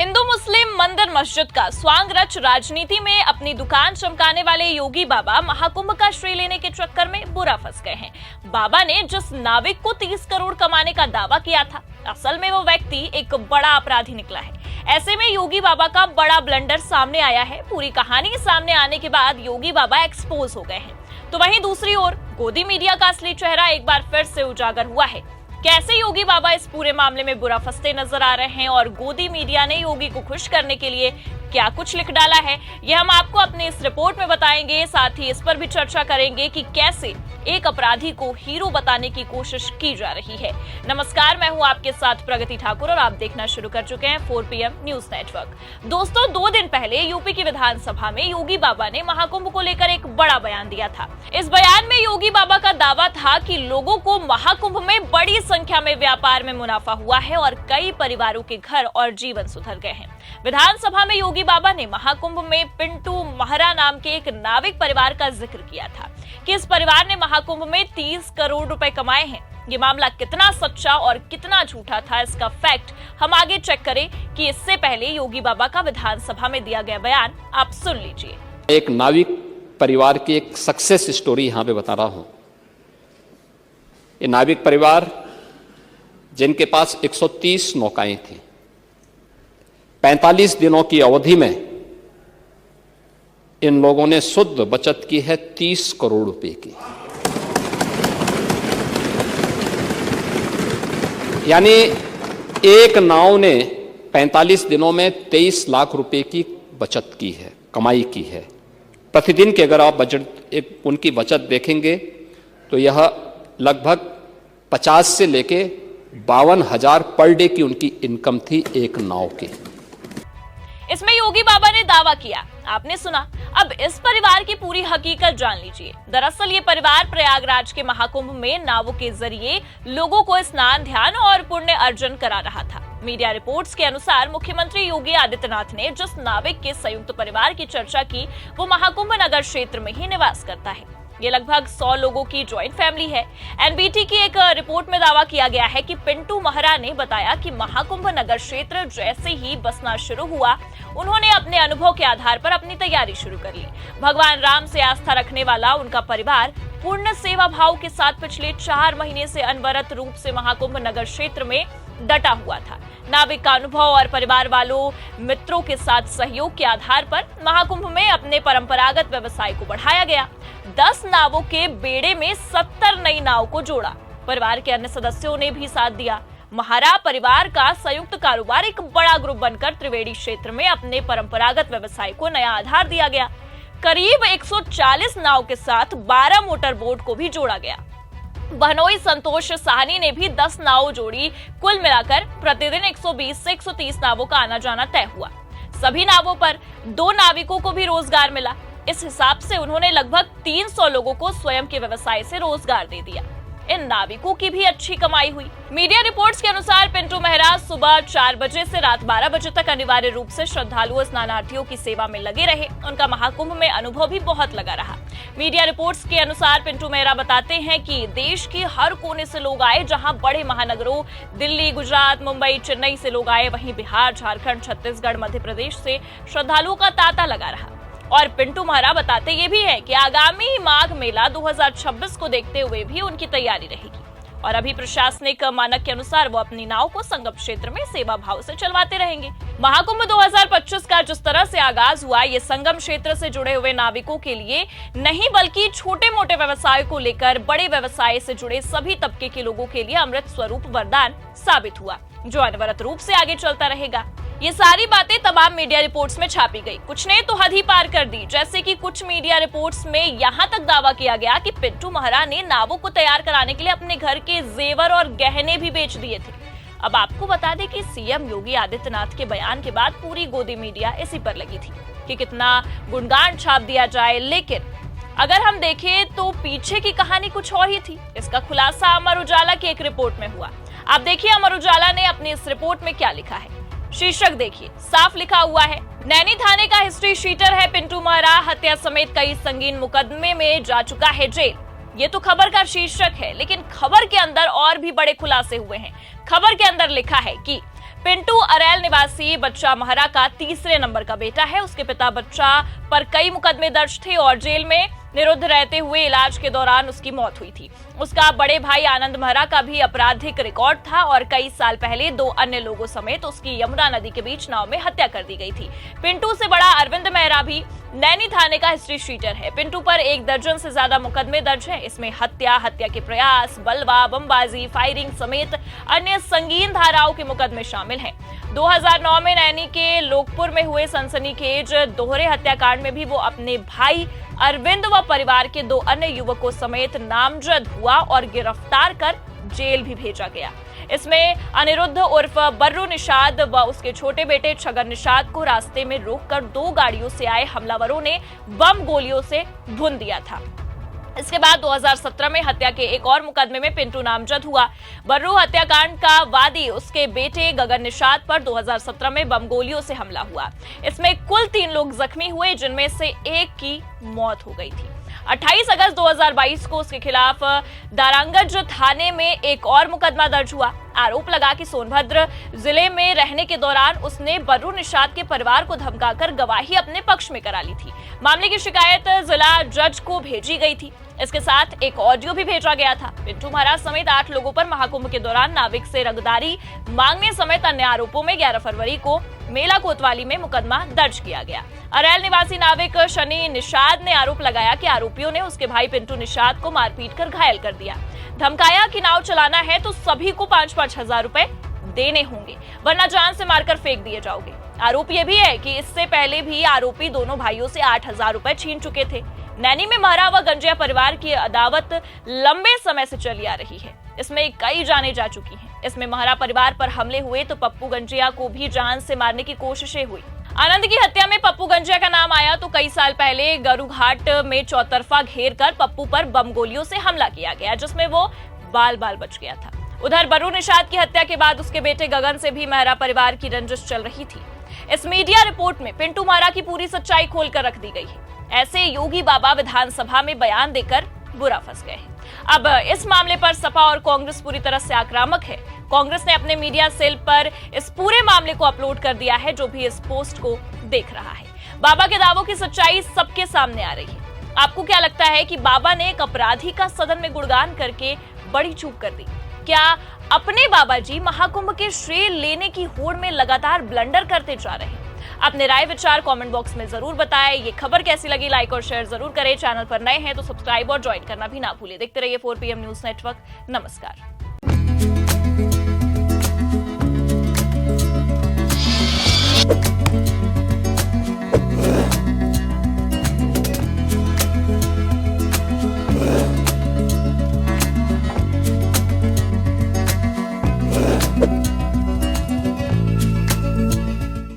हिंदू मुस्लिम मंदिर मस्जिद का स्वांग रच राजनीति में अपनी दुकान चमकाने वाले योगी बाबा महाकुंभ का श्रेय लेने के चक्कर में बुरा फंस गए हैं। बाबा ने जिस नाविक को 30 करोड़ कमाने का दावा किया था, असल में वो व्यक्ति एक बड़ा अपराधी निकला है। ऐसे में योगी बाबा का बड़ा ब्लंडर सामने आया है। पूरी कहानी सामने आने के बाद योगी बाबा एक्सपोज हो गए हैं। तो वहीं दूसरी ओर गोदी मीडिया का असली चेहरा एक बार फिर से उजागर हुआ है। कैसे योगी बाबा इस पूरे मामले में बुरा फंसते नजर आ रहे हैं और गोदी मीडिया ने योगी को खुश करने के लिए क्या कुछ लिख डाला है, यह हम आपको अपने इस रिपोर्ट में बताएंगे। साथ ही इस पर भी चर्चा करेंगे कि कैसे एक अपराधी को हीरो बताने की कोशिश की जा रही है। नमस्कार, मैं हूं आपके साथ प्रगति ठाकुर और आप देखना शुरू कर चुके हैं 4 PM न्यूज नेटवर्क। दोस्तों, 2 दिन पहले यूपी की विधानसभा में योगी बाबा ने महाकुंभ को लेकर एक बड़ा बयान दिया था। इस बयान में योगी बाबा का दावा था कि लोगों को महाकुंभ में बड़ी संख्या में व्यापार में मुनाफा हुआ है और कई परिवारों के घर और जीवन सुधर गए हैं। विधानसभा में योगी बाबा ने महाकुंभ में पिंटू महरा नाम के एक नाविक परिवार का जिक्र किया था कि इस परिवार ने महाकुंभ में 30 करोड़ रुपए कमाए हैं। ये मामला कितना सच्चा और कितना झूठा था, इसका फैक्ट हम आगे चेक करें कि इससे पहले योगी बाबा का विधानसभा में दिया गया बयान आप सुन लीजिए। एक नाविक परिवार की एक सक्सेस स्टोरी यहां पे बता रहा हूं। ये नाविक परिवार जिनके पास 130 नौकाएं थी, 45 दिनों की अवधि में इन लोगों ने शुद्ध बचत की है 30 करोड़ रुपए की। यानी एक नाव ने 45 दिनों में 23 लाख रुपए की बचत की है, कमाई की है। प्रतिदिन के अगर आप उनकी बचत देखेंगे तो यह लगभग 50 से लेके 52,000 पर डे की उनकी इनकम थी एक नाव की। इसमें योगी बाबा ने दावा किया, आपने सुना। अब इस परिवार की पूरी हकीकत जान लीजिए। दरअसल ये परिवार प्रयागराज के महाकुंभ में नावों के जरिए लोगों को स्नान, ध्यान और पुण्य अर्जन करा रहा था। मीडिया रिपोर्ट्स के अनुसार मुख्यमंत्री योगी आदित्यनाथ ने जिस नाविक के संयुक्त परिवार की चर्चा की, वो महाकुंभ नगर क्षेत्र में ही निवास करता है। ये लगभग 100 लोगों की ज्वाइंट फैमिली है। एनबीटी की एक रिपोर्ट में दावा किया गया है कि पिंटू महरा ने बताया कि महाकुंभ नगर क्षेत्र जैसे ही बसना शुरू हुआ, उन्होंने अपने अनुभव के आधार पर अपनी तैयारी शुरू कर ली। भगवान राम से आस्था रखने वाला उनका परिवार पूर्ण सेवा भाव के साथ पिछले 4 महीने से अनवरत रूप से महाकुंभ नगर क्षेत्र में डटा हुआ था। नाविक का अनुभव और परिवार वालों, मित्रों के साथ सहयोग के आधार पर महाकुंभ में अपने परंपरागत व्यवसाय को बढ़ाया गया। 10 नावों के बेड़े में 70 नई नाव को जोड़ा। परिवार के अन्य सदस्यों ने भी साथ दिया। महारा परिवार का संयुक्त कारोबार एक बड़ा ग्रुप बनकर त्रिवेणी क्षेत्र में अपने परंपरागत व्यवसाय को नया आधार दिया गया। करीब 140 नाव के साथ 12 मोटर बोट को भी जोड़ा गया। बहनोई संतोष साहनी ने भी 10 नाव जोड़ी। कुल मिलाकर प्रतिदिन 120 से 130 नावों का आना जाना तय हुआ। सभी नावों पर 2 नाविकों को भी रोजगार मिला। इस हिसाब से उन्होंने लगभग 300 लोगों को स्वयं के व्यवसाय से रोजगार दे दिया। इन नाविकों की भी अच्छी कमाई हुई। मीडिया रिपोर्ट्स के अनुसार पिंटू महरा सुबह 4 बजे से रात 12 बजे तक अनिवार्य रूप से श्रद्धालुओं, स्नानार्थियों की सेवा में लगे रहे। उनका महाकुंभ में अनुभव भी बहुत लगा रहा। मीडिया रिपोर्ट्स के अनुसार पिंटू महरा बताते हैं कि देश के हर कोने से लोग आए। जहां बड़े महानगरों दिल्ली, गुजरात, मुंबई, चेन्नई से लोग आए, वहीं बिहार, झारखंड, छत्तीसगढ़, मध्य प्रदेश से श्रद्धालुओं का तांता लगा रहा। और पिंटू महरा बताते ये भी है कि आगामी माघ मेला 2026 को देखते हुए भी उनकी तैयारी रहेगी और अभी प्रशासनिक मानक के अनुसार वो अपनी नाव को संगम क्षेत्र में सेवा भाव से चलवाते रहेंगे। महाकुंभ 2025 का जिस तरह से आगाज हुआ, ये संगम क्षेत्र से जुड़े हुए नाविकों के लिए नहीं बल्कि छोटे मोटे व्यवसाय को लेकर बड़े व्यवसाय से जुड़े सभी तबके के लोगों के लिए अमृत स्वरूप वरदान साबित हुआ, जो अनवरत रूप से आगे चलता रहेगा। ये सारी बातें तमाम मीडिया रिपोर्ट्स में छापी गई। कुछ ने तो हद ही पार कर दी, जैसे कि कुछ मीडिया रिपोर्ट्स में यहाँ तक दावा किया गया कि पिंटू महरा ने नावों को तैयार कराने के लिए अपने घर के जेवर और गहने भी बेच दिए थे। अब आपको बता दें कि सीएम योगी आदित्यनाथ के बयान के बाद पूरी गोदी मीडिया इसी पर लगी थी कि कितना गुणगान छाप दिया जाए, लेकिन अगर हम देखें तो पीछे की कहानी कुछ और ही थी। इसका खुलासा अमर उजाला की एक रिपोर्ट में हुआ। आप देखिए अमर उजाला ने अपनी इस रिपोर्ट में क्या लिखा है। शीर्षक देखिए, साफ लिखा हुआ है, नैनी थाने का हिस्ट्री शीटर है पिंटू महरा, हत्या समेत कई संगीन मुकदमे में जा चुका है जेल। ये तो खबर का शीर्षक है, लेकिन खबर के अंदर और भी बड़े खुलासे हुए हैं। खबर के अंदर लिखा है कि पिंटू अरैल निवासी बच्चा महरा का तीसरे नंबर का बेटा है। उसके पिता बच्चा पर कई मुकदमे दर्ज थे और जेल में निरुद्ध रहते हुए इलाज के दौरान उसकी मौत हुई थी। उसका बड़े भाई आनंद महरा का भी आपराधिक रिकॉर्ड था और कई साल पहले 2 अन्य लोगों समेत उसकी यमुना नदी के बीच नाव में हत्या कर दी गई थी। पिंटू से बड़ा अरविंद महरा भी नैनी थाने का हिस्ट्री शीटर है। पिंटू पर 1 दर्जन से ज्यादा मुकदमे दर्ज हैं। इसमें हत्या के प्रयास, बलवा, बमबाजी, फायरिंग समेत अन्य संगीन धाराओं के मुकदमे शामिल हैं। 2009 में नैनी के लोकपुर में हुए सनसनीखेज दोहरे हत्याकांड में भी वो अपने भाई अरविंद व परिवार के 2 अन्य युवकों समेत नामजद हुआ और गिरफ्तार कर जेल भी भेजा गया। इसमें अनिरुद्ध उर्फ बर्रू निषाद व उसके छोटे बेटे छगन निषाद को रास्ते में रोककर 2 गाड़ियों से आए हमलावरों ने बम गोलियों से भून दिया था। इसके बाद 2017 में हत्या के एक और मुकदमे में पिंटू नामजद हुआ। बर्रू हत्याकांड का वादी उसके बेटे गगन निषाद पर 2017 में बम गोलियों से हमला हुआ। इसमें कुल 3 लोग जख्मी हुए, जिनमें से एक की मौत हो गई थी। 28 अगस्त 2022 को उसके खिलाफ दारांगज थाने में एक और मुकदमा दर्ज हुआ। आरोप लगा कि सोनभद्र जिले में रहने के दौरान उसने बर्रू निषाद के परिवार को धमकाकर गवाही अपने पक्ष में करा ली थी। मामले की शिकायत जिला जज को भेजी गई थी। इसके साथ एक ऑडियो भी भेजा गया था। पिंटू महाराज समेत 8 लोगों पर महाकुंभ के दौरान नाविक से रंगदारी मांगने समेत अन्य आरोपों में 11 फरवरी को मेला कोतवाली में मुकदमा दर्ज किया गया। अरैल निवासी नाविक शनि निषाद ने आरोप लगाया कि आरोपियों ने उसके भाई पिंटू निषाद को मारपीट कर घायल कर दिया। धमकाया कि नाव चलाना है तो सभी को 5-5 हजार रुपए देने होंगे, वरना जान से मारकर फेंक दिए जाओगे। आरोप यह भी है कि इससे पहले भी आरोपी दोनों भाइयों से 8,000 रुपए छीन चुके थे। नैनी में महरा व गंजिया परिवार की अदावत लंबे समय से चली आ रही है। इसमें कई जानें जा चुकी हैं। इसमें महरा परिवार पर हमले हुए तो पप्पू गंजिया को भी जान से मारने की कोशिशें हुई। आनंद की हत्या में पप्पू गंजिया का नाम आया तो कई साल पहले गरुघाट में चौतरफा घेर कर पप्पू पर बम गोलियों से हमला किया गया, जिसमें वो बाल बच गया था। उधर बर्रू निषाद की हत्या के बाद उसके बेटे गगन से भी महरा परिवार की रंजिश चल रही थी। इस मीडिया रिपोर्ट में पिंटू महरा की पूरी सच्चाई खोलकर रख दी गई है। ऐसे योगी बाबा विधानसभा में बयान देकर बुरा फंस गए हैं। अब इस मामले पर सपा और कांग्रेस पूरी तरह से आक्रामक है। कांग्रेस ने अपने मीडिया सेल पर इस पूरे मामले को अपलोड कर दिया है, जो भी इस पोस्ट को देख रहा है। बाबा के दावों की सच्चाई सबके सामने आ रही है। आपको क्या लगता है कि बाबा ने एक अपराधी का सदन में गुणगान करके बड़ी चूक कर दी? क्या अपने बाबा जी महाकुंभ के श्रेय लेने की होड़ में लगातार ब्लंडर करते जा रहे हैं? अपने राय विचार कमेंट बॉक्स में जरूर बताएं। ये खबर कैसी लगी लाइक और शेयर जरूर करें। चैनल पर नए हैं तो सब्सक्राइब और ज्वाइन करना भी ना भूलें। देखते रहिए 4 PM न्यूज नेटवर्क। नमस्कार।